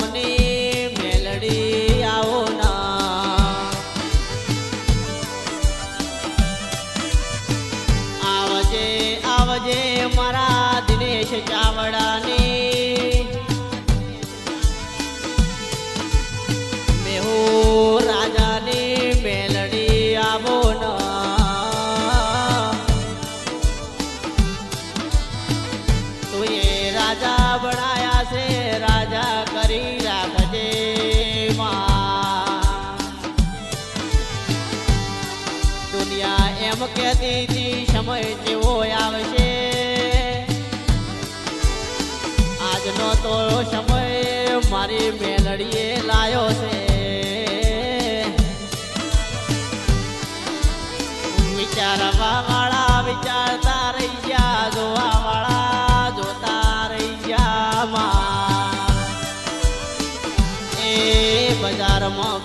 ગામની મેલડી આવો ના આવજે આવજે મારા દિનેશ ચાવડાની મેહુ રાજાની મેલડી આવો ના તું એ રાજા બનાયા છે રાજા કરી રાખજે માં દુનિયા એમ કહેતી હતી સમય જેવો આવશે આજનો તો સમય મારી મેલડીએ લાયો છે વિચારવા વાળા વિચારતા રહી ગયા જોવા વાળા જોતા રહી ગયા માં એ બજારમાં